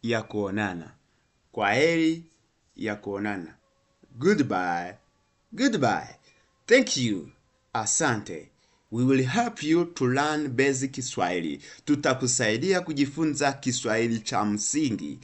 ya kuonana. Kwaheri ya kuonana. Goodbye. Goodbye. Thank you. Asante. We will help you to learn basic Kiswahili. Tutakusaidia kujifunza Kiswahili cha msingi.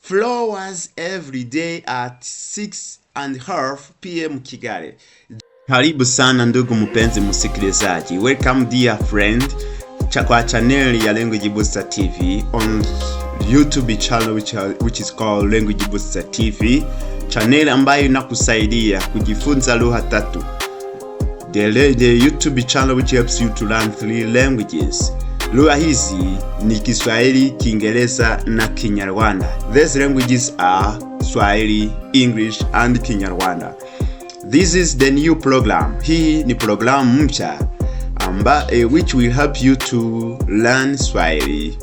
Flowers every day at 6:30 p.m. Kigali. Karibu sana ndugu mpenzi msikilizaji. Welcome dear friend kwa channel ya Language Booster TV on YouTube channel which is called Language Booster TV. Channel ambayo inakusaidia kujifunza lugha tatu. The YouTube channel which helps you to learn 3 languages. Lugha hizi ni Kiswahili, Kiingereza na Kinyarwanda. These languages are Swahili, English and Kinyarwanda. This is the new program. Hii ni programu mpya which will help you to learn Swahili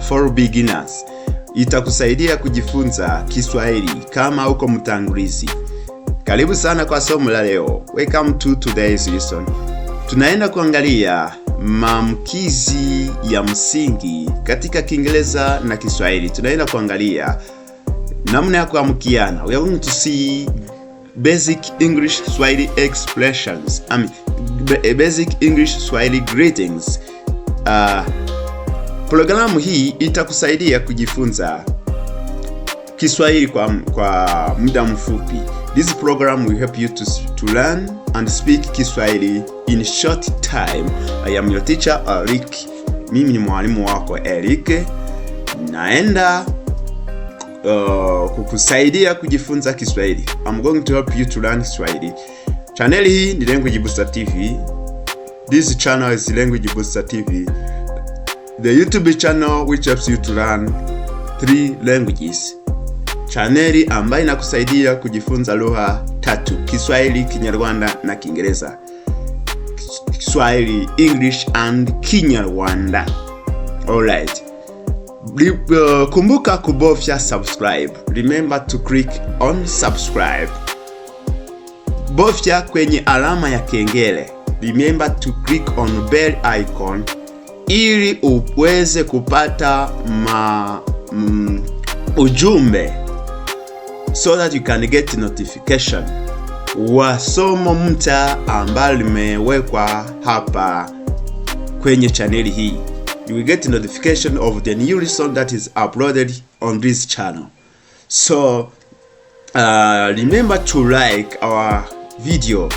for beginners. Itakusaidia kujifunza Kiswahili kama uko mtangulizi. Karibu sana kwa somo la leo. Welcome to today's lesson. Tunaenda kuangalia maamkizi ya msingi katika Kiingereza na Kiswahili. Tunaenda kuangalia namna ya kuamkiana. We are going to see basic English Swahili expressions. Basic English Swahili greetings. Programu hii itakusaidia kujifunza Kiswahili kwa muda mfupi. This program will help you to learn and speak Kiswahili in short time. I am your teacher Eric. Mimi ni mwalimu wako Eric. Naenda kukusaidia kujifunza Kiswahili. I'm going to help you to learn Swahili. Channel hii ni Language Booster TV. This channel is Language Booster TV. The YouTube channel which helps you to learn 3 languages. Channel ambayo inakusaidia kujifunza lugha tatu: Kiswahili, Kinyarwanda na Kiingereza. Swahili, English and Kinyarwanda. Alright. Kumbuka kubofya subscribe. Remember to click on subscribe. Bofya kwenye alama ya kengele. Remember to click on bell icon ili uweze kupata ujumbe so that you can get notification wa somo mpya ambalo limewekwa hapa kwenye channel hii. You will get notification of the new lesson that is uploaded on this channel. So remember to like our video.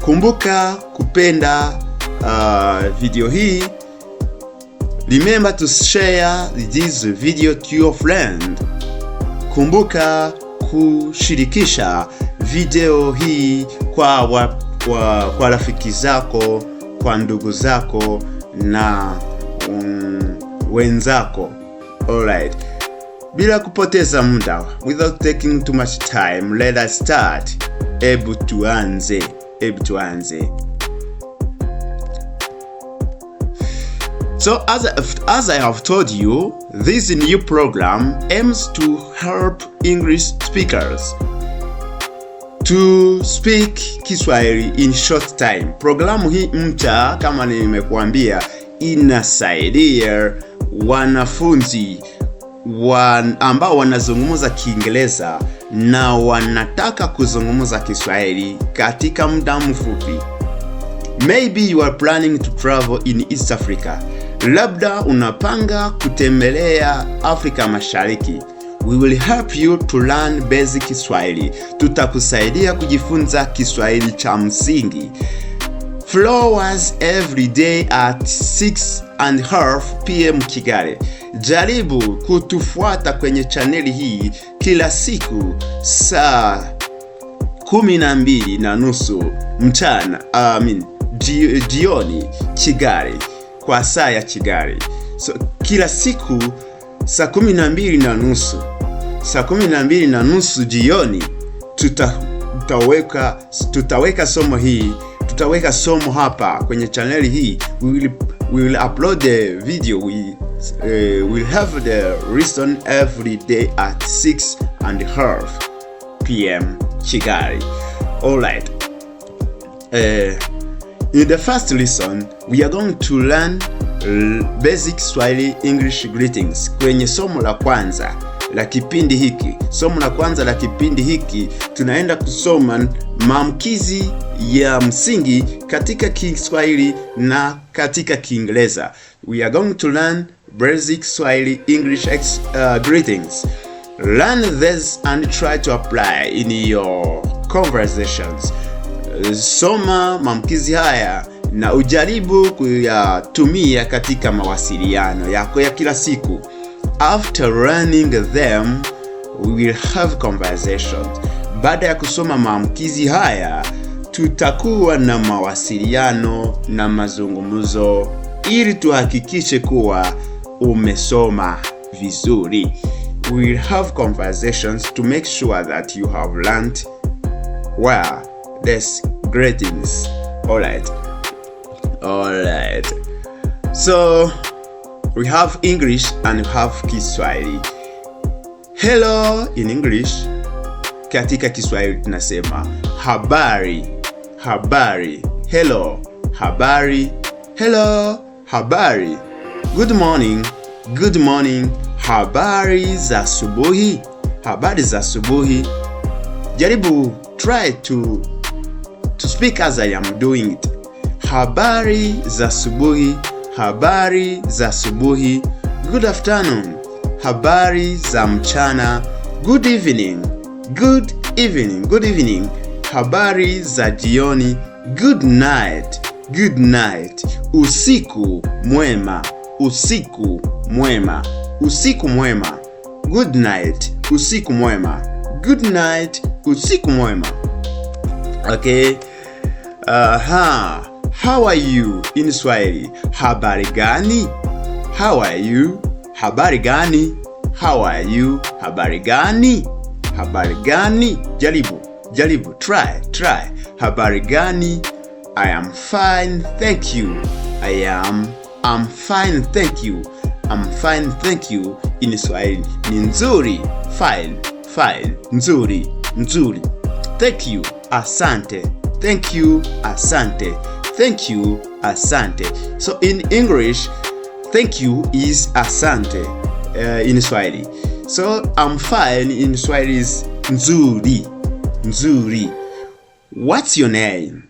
Kumbuka kupenda video hii. Remember to share this video to your friend. Kumbuka kushirikisha video hii kwa rafiki zako, kwa ndugu zako na wenzako. Alright. Bila kupoteza muda, without taking too much time, let us start. Ebu tuanze. So as I have told you, this new program aims to help English speakers to speak Kiswahili in short time. Programu hii mpya kama nimekuambia inasaidia wanafunzi ambao wanazungumza Kiingereza na wanataka kuzungumza Kiswahili katika muda mfupi. Maybe you are planning to travel in East Africa. Labda unapanga kutembelea Afrika Mashariki. We will help you to learn basic Kiswahili. Tutakusaidia kujifunza Kiswahili cha msingi. Flowers every day at 6:30 p.m. Kigali. Jaribu kutufuata kwenye chaneli hii kila siku saa 12:30 mchana. Jioni Kigali, kwa saa ya Kigali. So kila siku saa 12:30, saa 12:30 jioni tutaweka somo hii. Tutaweka somo hapa kwenye channel hii. We will upload the video. We will have the lesson every day at 6:30 p.m. Kigali. Alright. In the first lesson, we are going to learn Basic Swahili English Greetings kwenye somo la kwanza la kipindi hiki. Somo la kwanza la kipindi hiki tunaenda kusoma maamkizi ya msingi katika Kiswahili na katika Kiingereza. We are going to learn basic Swahili English greetings. Learn this and try to apply in your conversations. Soma maamkizi haya na ujaribu kuyatumia katika mawasiliano yako ya kila siku. After learning them, we will have conversations. Baada ya kusoma maamkizi haya, tutakuwa na mawasiliano na mazungumzo ili tuhakikishe kuwa umesoma vizuri. We will have conversations to make sure that you have learned well these greetings. Alright. So we have English and we have Kiswahili. Hello in English. Katika Kiswahili tunasema habari. Habari. Hello. Habari. Hello. Habari. Good morning. Good morning. Habari za asubuhi. Habari za asubuhi. Jaribu try to speak as I am doing it. Habari za asubuhi. Habari za asubuhi. Good afternoon. Habari za mchana. Good evening. Good evening. Good evening. Habari za jioni. Good night. Good night. Usiku mwema. Usiku mwema. Usiku mwema. Good night. Usiku mwema. Good night. Usiku mwema. Okay. How are you in Swahili? Habari gani? How are you? Habari gani? How are you? Habari gani? Habari gani? Jaribu. Try. Habari gani? I am fine, thank you. I'm fine, thank you. I'm fine, thank you. In Swahili ni nzuri. Fine. Nzuri. Thank you. Asante. Thank you. Asante. Thank you. Asante. So in English, thank you is asante in Swahili. So I'm fine in Swahili is nzuri. What's your name?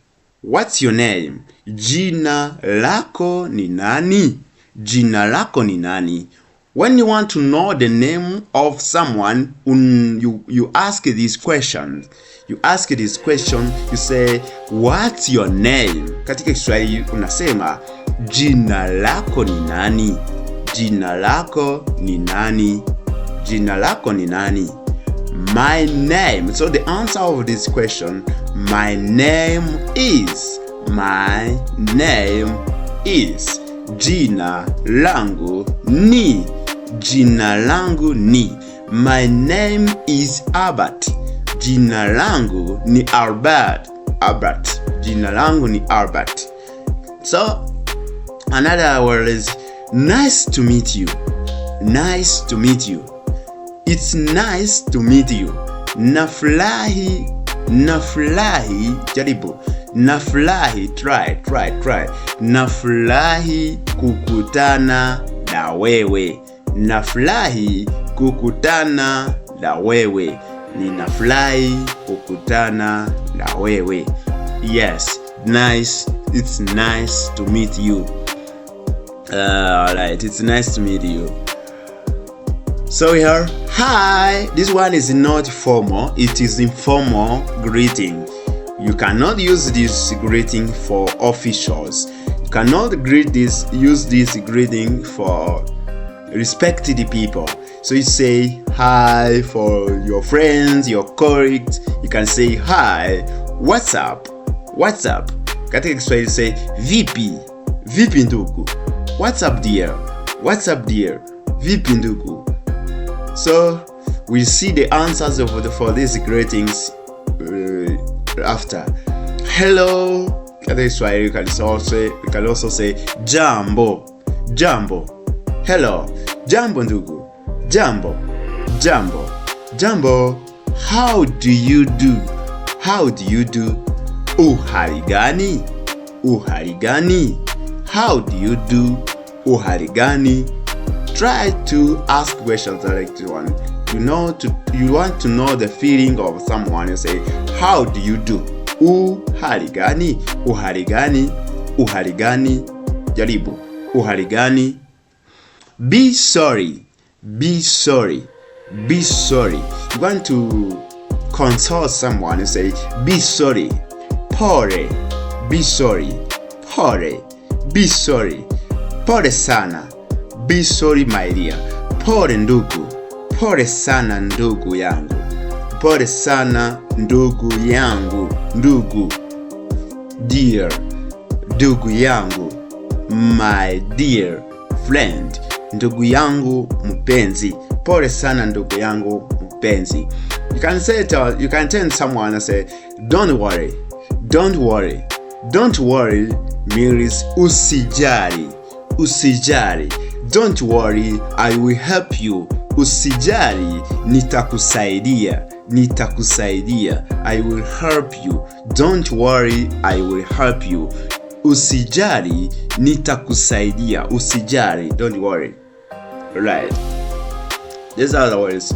What's your name? Jina lako ni nani? Jina lako ni nani? When you want to know the name of someone, you ask this question. You ask this question, you say, what's your name? Katika Kiswahili unasema, jina lako ni nani? Jina lako ni nani? Jina lako ni nani? My name. So the answer of this question, my name is. My name is. Jina langu ni. Jina langu ni. My name is Albert. Jina langu ni Albert. Jina langu ni Albert. So another word is nice to meet you. Nice to meet you. It's nice to meet you. Nafurahi. Jaribu. Nafurahi. Try. Nafurahi kukutana na wewe. Nafurahi kukutana na wewe. Ninafurahi kukutana na wewe. Yes, nice. It's nice to meet you. Alright, it's nice to meet you. So here, hi. This one is not formal, it is informal greeting. You cannot use this greeting for officials. You cannot use this greeting for respected people. So you say hi for your friends, your colleagues. You can say hi. What's up? Katika Kiswahili say vipi ndugu. What's up dear? Vipi ndugu. So we'll see the answers for these greetings after. Hello. Katika Kiswahili you can also say jambo. Hello. Jambo ndugu. Jambo. How do you do? Uhali gani? How do you do? uhali gani. Try to ask questions like this one. You want to know the feeling of someone. You say, how do you do? Uhali gani, uhali gani, uhali gani. Jaribu, uhali gani. Be sorry, be sorry, be sorry. You want to console someone. You say, be sorry, pole, be sorry, pole, be sorry, pole sana, be sorry my dear, pole ndugu, pole sana ndugu yangu, pole sana ndugu yangu, ndugu, dear, ndugu yangu, my dear friend, ndugu yangu mpenzi, pole sana ndugu yangu mpenzi. You can tell someone and say, don't worry, don't worry. Don't worry means usijali, usijali. Don't worry, I will help you. Usijali, nitakusaidia, nitakusaidia. I will help you. Don't worry, I will help you. Usijali, nitakusaidia. Usijali, don't worry. Right. These are the words.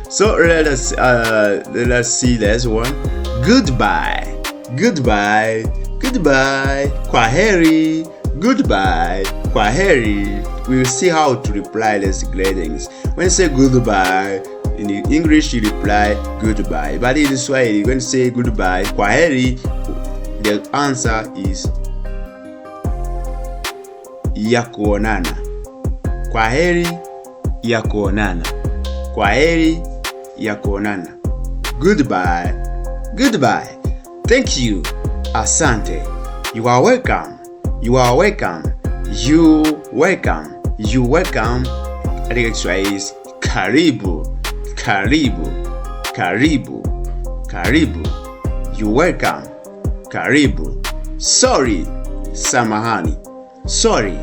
So let us see this one. Goodbye, goodbye, goodbye, kwaheri, goodbye, kwaheri. We will see how to reply these greetings. When you say goodbye, in English you reply goodbye. But in Swahili, when you say goodbye, kwaheri, the answer is ya kuonana. Kwaheri ya kuonana. Kwaheri ya kuonana. Goodbye, goodbye. Thank you. Asante. You are welcome. You are welcome. You welcome. You welcome. Katika Kiswahili karibu, karibu, karibu, karibu. You welcome. Karibu. Sorry, samahani. Sorry,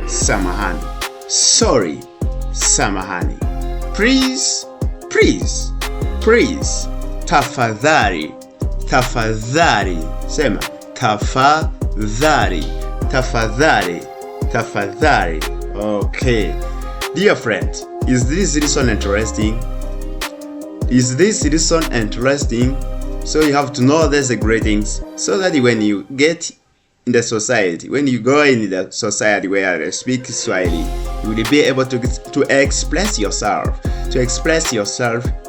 samahani. Sorry, samahani. Please, please, please. Tafadhali, tafadhali. Sema tafadhali, tafadhali, tafadhali. Okay. Dear friend, is this lesson interesting? Is this lesson interesting? So you have to know these greetings so that when you get in the society, when you go in the society where they speak Swahili, you will be able to express yourself,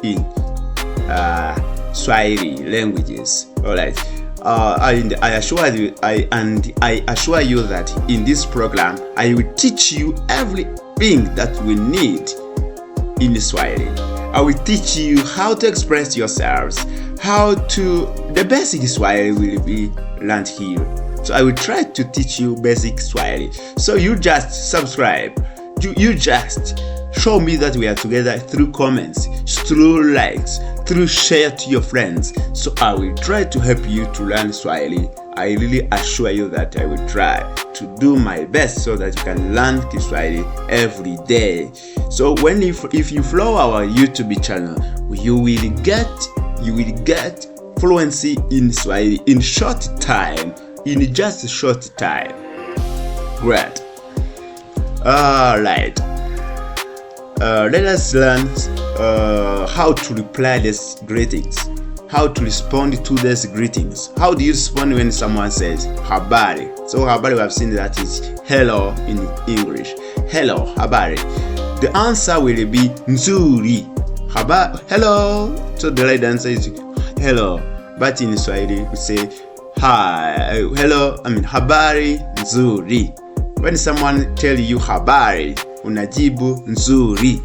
in Swahili languages. All right. And I assure you that in this program I will teach you everything that we need in Swahili. I will teach you how to express yourselves, the basic Swahili will be learned here. So I will try to teach you basic Swahili. So you just subscribe. You just show me that we are together through comments, through likes, through share to your friends. So I will try to help you to learn Swahili. I really assure you that I will try to do my best so that you can learn Kiswahili every day. So if you follow our YouTube channel, you will get fluency in Swahili in short time. In just a short time. Great. Alright. Let us learn how to reply these greetings. How to respond to these greetings. How do you respond when someone says habari? So habari, we have seen that is hello in English. Hello, habari. The answer will be nzuri. Hello. So the right answer is hello. But in Swahili we say hi, hello, habari nzuri. When someone tell you habari, unajibu nzuri.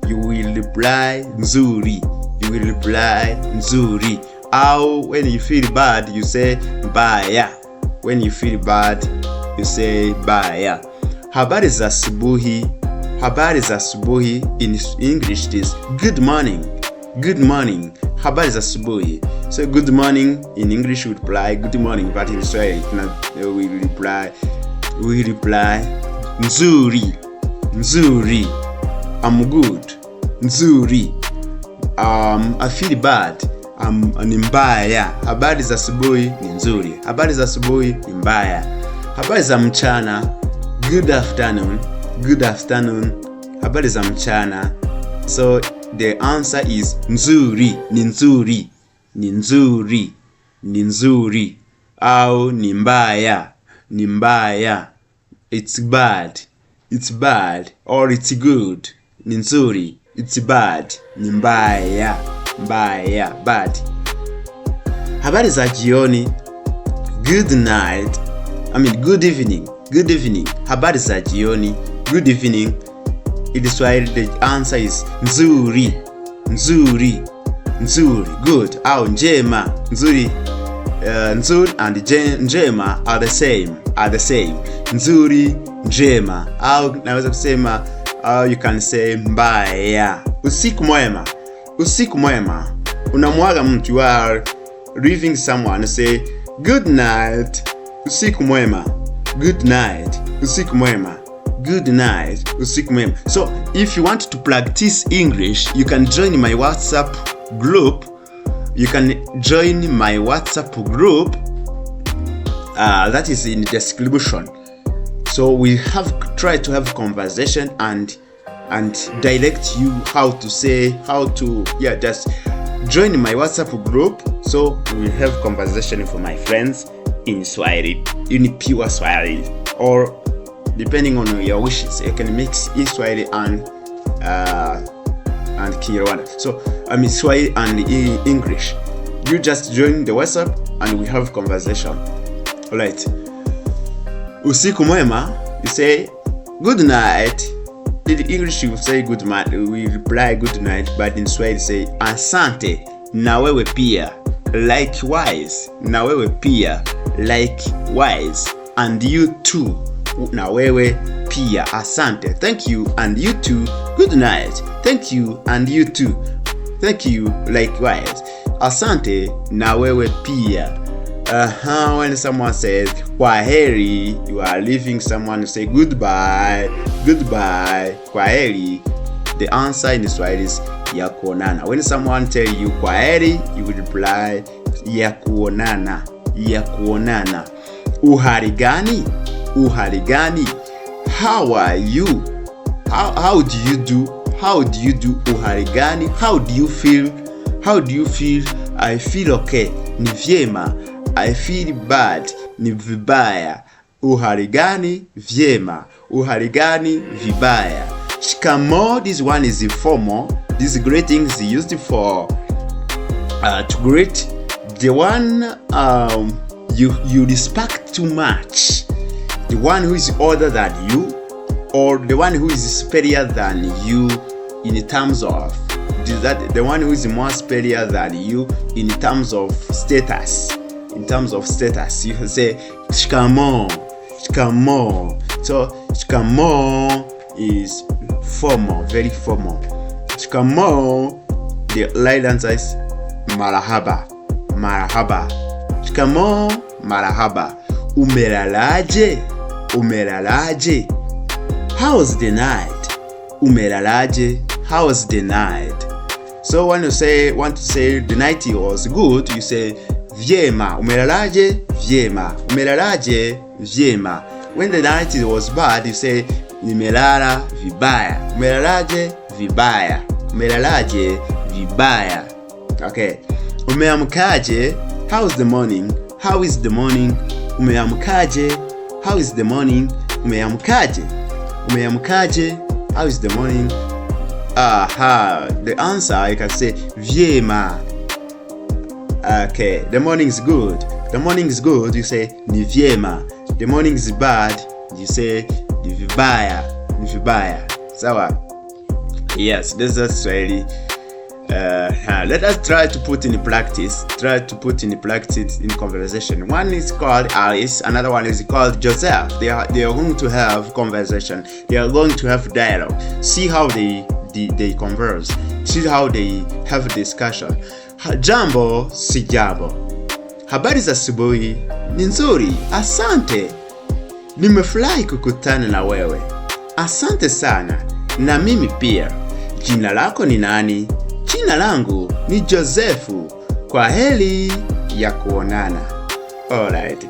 You will reply nzuri. You will reply nzuri. Or when you feel bad, you say baya. When you feel bad, you say baya. Habari za asubuhi. Habari za asubuhi in English is good morning. Good morning. Habari za asubuhi. So good morning in English we reply good morning, but in Swahili we reply nzuri. Nzuri. I'm good. Nzuri. I feel bad. Ni mbaya. Habari za asubuhi ni nzuri. Habari za asubuhi ni mbaya. Habari za mchana. good afternoon, good afternoon. Habari za mchana. So the answer is nzuri, ni nzuri, ni nzuri, ni nzuri. Au ni mbaya, ni mbaya. It's bad, it's bad. Or it's good, ni nzuri. It's bad, ni mbaya, mbaya, bad. Habari za jioni, good night. Good evening, good evening. Habari za jioni, good evening. It is why the answer is nzuri, nzuri, nzuri, good. Au njema, nzuri. Nzuri and njema are the same. Nzuri, njema. Au naweza kusema, you can say mbaya. Usiku mwema, usiku mwema. Unamwaga mtu, you are leaving someone, say good night, usiku mwema, good night, usiku mwema, good night, usiku mwema. So if you want to practice English, you can join my WhatsApp group. You can join my WhatsApp group. That is in the description. So we have tried to have conversation and direct you how to say, just join my WhatsApp group. So we have conversation for my friends in Swahili, in pure Swahili, or depending on your wishes, you can mix Swahili and Kinyarwanda. So Swahili and English. You just join the WhatsApp and we have conversation. Alright. Usiku mwema, you say good night. In English you say good night, we reply good night, but in Swahili say asante, na wewe pia, likewise, na wewe pia, likewise, and you too, na wewe pia, asante, thank you, and you too, good night, thank you, and you too, thank you, likewise, asante, na wewe pia. When someone says kwaheri, you are leaving someone, you say goodbye, goodbye, kwaheri. The answer in Swahili is ya kuonana. When someone tell you kwaheri, you will reply ya kuonana, ya kuonana. Uhali gani? Uhali gani? How are you? How do you do? How do you do? Uhali gani? How do you feel? How do you feel? I feel okay, ni vyema. I feel bad, ni vibaya. Uhali gani? Vyema. Uhali gani? Vibaya. Shikamoo, this one is informal. These greetings used for to greet the one you respect too much, the one who is older than you, or the one who is superior than you in terms of the one who is more superior than you in terms of status. In terms of status, you can say shikamoo, shikamoo. So shikamoo is formal, very formal. Shikamoo, the right answer is marahaba, marahaba. Shikamoo, marahaba. Umelalaje, umelalaje. How's the night? Umelalaje, how's the night? So when you want to say the night was good, you say vyema. Umelalaje, vyema. Umelalaje, vyema. When the night was bad, you say nimelala vibaya. Umelalaje, vibaya. Umelalaje, vibaya. Okay. Umeamkaje, how's the morning? How is the morning? Umeamkaje, how is the morning? Umeamkaje. Umeamkaje, how is the morning? The answer, I can say vyema. Okay, the morning is good. The morning is good, you say ni vyema. The morning is bad, you say ni vibaya. Ni vibaya. Sawa? Yes, this is really let us try to put in practice. Try to put in practice in conversation. One is called Alice, another one is called Joseph. They are going to have conversation. They are going to have dialogue. See how they converse. See how they have discussion. Jambo si jambo. Habari za asubuhi ni nzuri. Asante. Nimefurahi kukutana na wewe. Asante sana. Na mimi pia. Jina lako ni nani? Jina langu ni Josefu. Kwaheri ya kuonana. Alright.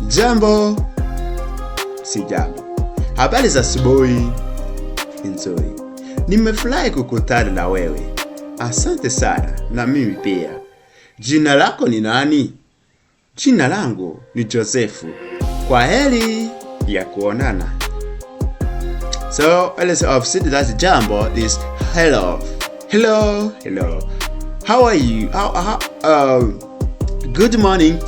Jambo si jambo. Habari za asubuhi nzuri. Nimefurahi kukutana na wewe. Asante sana, na mimi pia. Jina lako ni nani? Jina langu ni Josefu. Kwa heri ya kuonana. So, let's have said that jambo is hello. Hello. How are you? Good morning.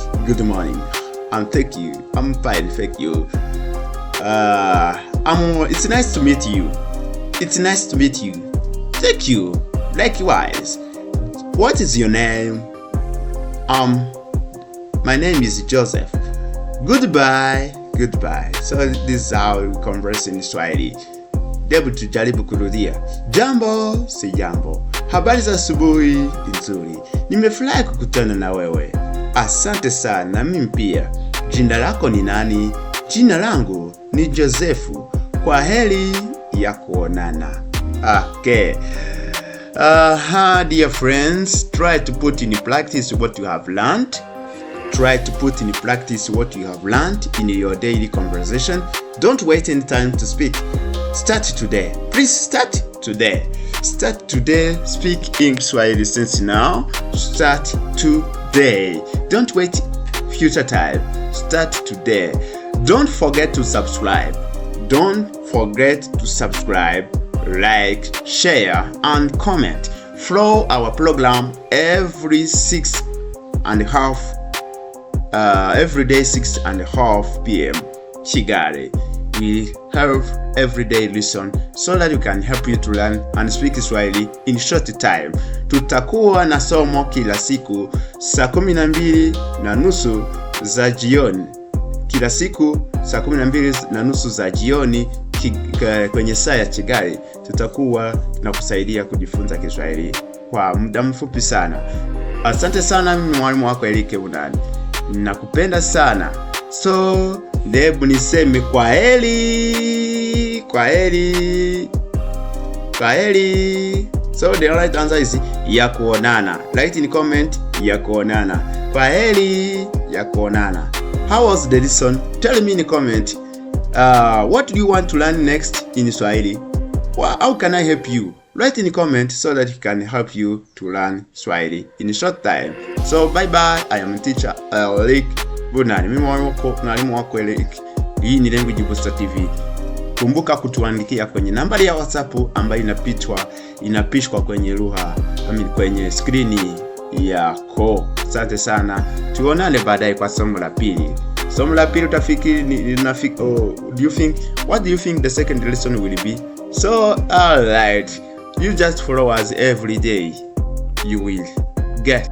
Thank you. I'm fine, thank you. It's nice to meet you. Thank you. Likewise. What is your name? My name is Joseph. Goodbye. So this is how we converse in Swahili. Debu tujaribu kurudia. Jambo si jambo. Habari za asubuhi nzuri. Nimefurahi kukutana na wewe. Asante sana, na mimi pia. Jina lako ni nani? Jina langu ni Josefu. Kwa heri ya kuonana. Okay. Dear friends, try to put in practice what you have learned. In your daily conversation. Don't wait any time to speak. Start today. Please start today. Speak in Swahili since now. Start today. Don't wait future time. Start today. Don't forget to subscribe. Like, share, and comment. Follow our program every day 6:30 p.m. Kigali. We have everyday lesson so that we can help you to learn and speak Swahili in short time. Tutakuwa na somo kila siku saa 12:30 za jioni. Kila siku saa 12:30 za jioni kwenye saa ya Kigali. Tutakuwa na kusaidia kujifunza Kiswahili kwa muda mfupi sana. Asante sana, mimi mwalimu wako Elike Bunani. Nakupenda sana. So, debu niseme kwa heri. So, the right answer is ya kuonana. Write in comment ya kuonana. Kwa heri ya kuonana. How was the lesson? Tell me in the comment. What do you want to learn next in Swahili? How can I help you? Write in the comment so that it can help you to learn Swahili in a short time. So bye bye. I am teacher Eric Bunani. Mimi mwalimu wako Eric. Hii ni Language Booster TV. Kumbuka kutuandikia kwenye nambari ya WhatsApp ambayo inapishwa kwenye kwenye screen yako. Asante sana. Tuonane baadaye kwa somo la pili. Somo la pili utafikiri what do you think the second lesson will be? So, alright. You just follow us every day. You will get